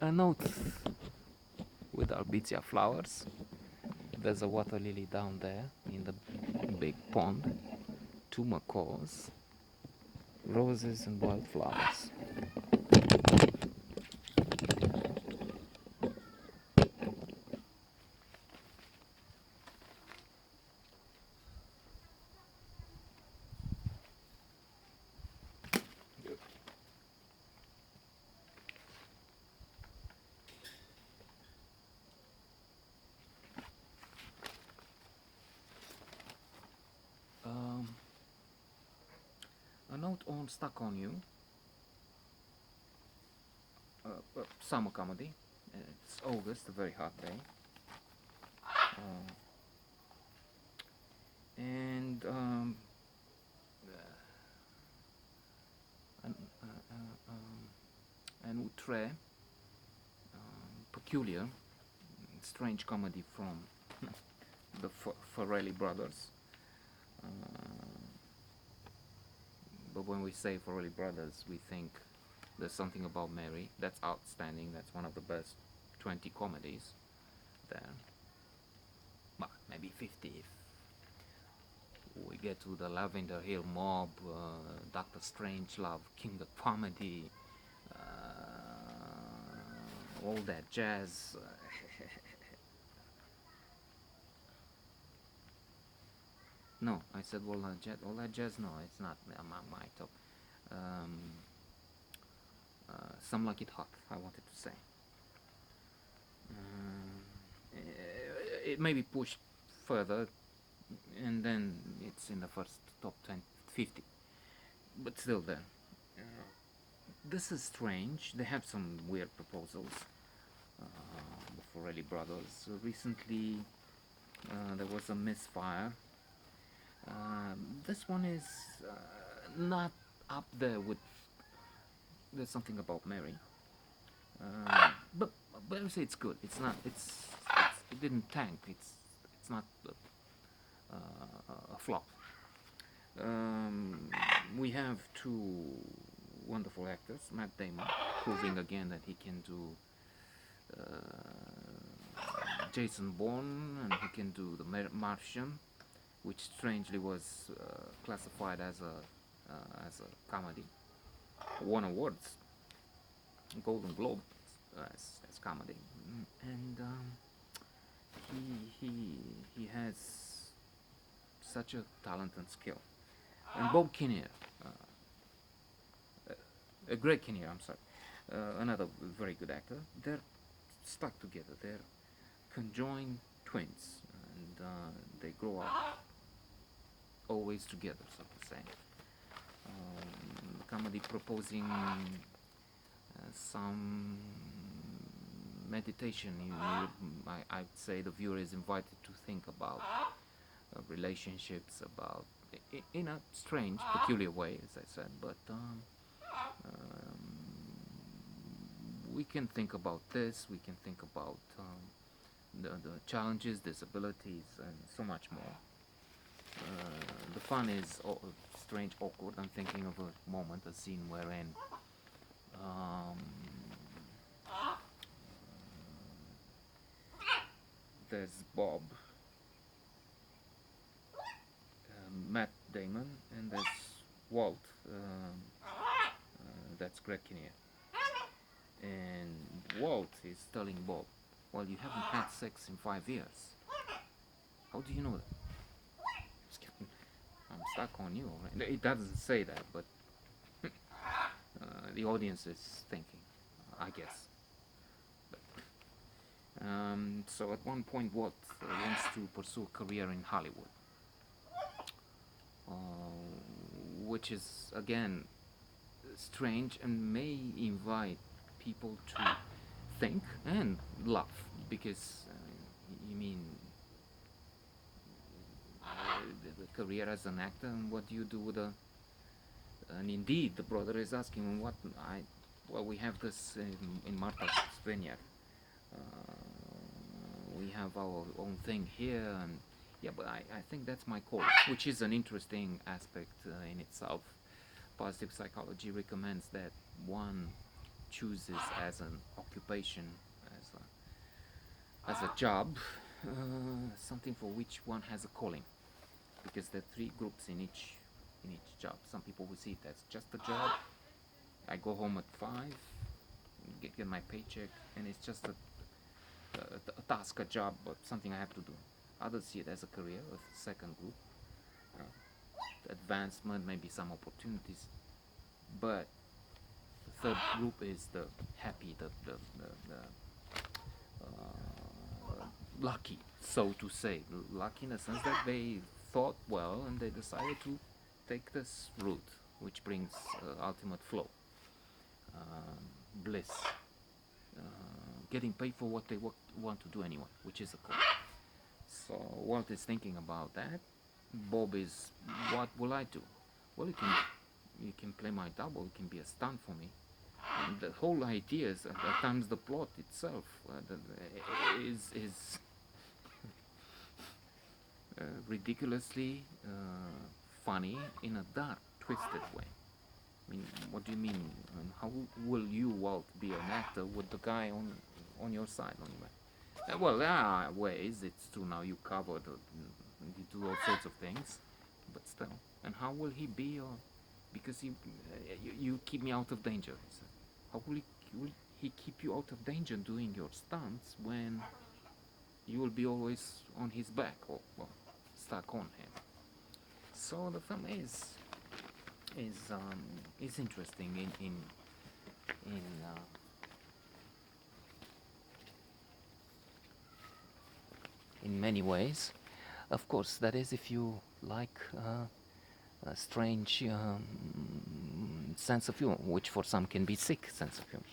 A note with Albizia flowers. There's a water lily down there in the big pond. Two macaws, roses and wildflowers. Um, a note on Stuck on You, summer comedy. It's August, a very hot day. Uh, and an, uh, uh, um, an outre, peculiar, strange comedy from the Farrelly brothers. Uh, but when we say Farrelly brothers, we think there's something about Mary. That's outstanding. That's one of the best 20 comedies there. Well, maybe 50 if we get to the Lavender Hill Mob, Doctor Strangelove, King of Comedy, all that jazz. No, I said all that jazz. All that jazz. No, it's not my top. Um, Some like it hot. I wanted to say. It may be pushed further, and then it's in the first top 10, 50, but still there. This is strange. They have some weird proposals. The Farrelly brothers. Recently, there was a misfire. This one is not up there with There's Something About Mary. But I would say it's good. It's not. It didn't tank. It's not a flop. We have two wonderful actors, Matt Damon, proving again that he can do Jason Bourne and he can do the Martian, which strangely was classified as a comedy. Won awards, Golden Globe as comedy, and he has such a talent and skill. And Bob Kinnear, Greg Kinnear, I'm sorry, another very good actor. They're stuck together. They're conjoined twins, and they grow up always together, so to say. Comedy proposing some meditation. I'd say the viewer is invited to think about relationships, about in a strange, peculiar way, as I said. But we can think about this. We can think about the challenges, disabilities, and so much more. The fun is strange, awkward. I'm thinking of a moment, a scene wherein there's Bob, Matt Damon, and there's Walt. That's Greg Kinnear. And Walt is telling Bob, "Well, you haven't had sex in 5 years. How do you know that?" I'm stuck on you. Right? It doesn't say that, but the audience is thinking, I guess. So at one point, Walt wants to pursue a career in Hollywood, which is again strange and may invite people to think and laugh, because you mean the career as an actor, and what do you do with and indeed the brother is asking well, we have this in Martha's Vineyard, we have our own thing here, and yeah, but I think that's my call, which is an interesting aspect in itself. Positive psychology recommends that one chooses as an occupation, as a job, something for which one has a calling, because there are three groups in each job. Some people will see it as just a job. I go home at 5, get my paycheck, and it's just a task, a job, but something I have to do. Others see it as a career, a second group, advancement, maybe some opportunities. But the third group is the happy, the lucky, so to say. Lucky in the sense that they thought well and they decided to take this route, which brings ultimate flow, bliss, getting paid for what they want to do anyway, which is a goal. So Walt is thinking about that. Bob is, what will I do? Well, you can play my double. It can be a stunt for me. And the whole idea is, at times, the plot itself is ridiculously funny in a dark, twisted way. I mean, what do you mean? I mean, how will you, Walt, be an actor with the guy on your side anyway? Well, there are ways. It's true. Now you covered, you do all sorts of things, but still. And how will he be? Or because you keep me out of danger. He said. How will he keep you out of danger doing your stunts when you will be always on his back, or well, stuck on him? So the film is interesting in many ways. Of course, that is if you like a strange sense of humor, which for some can be sick sense of humor.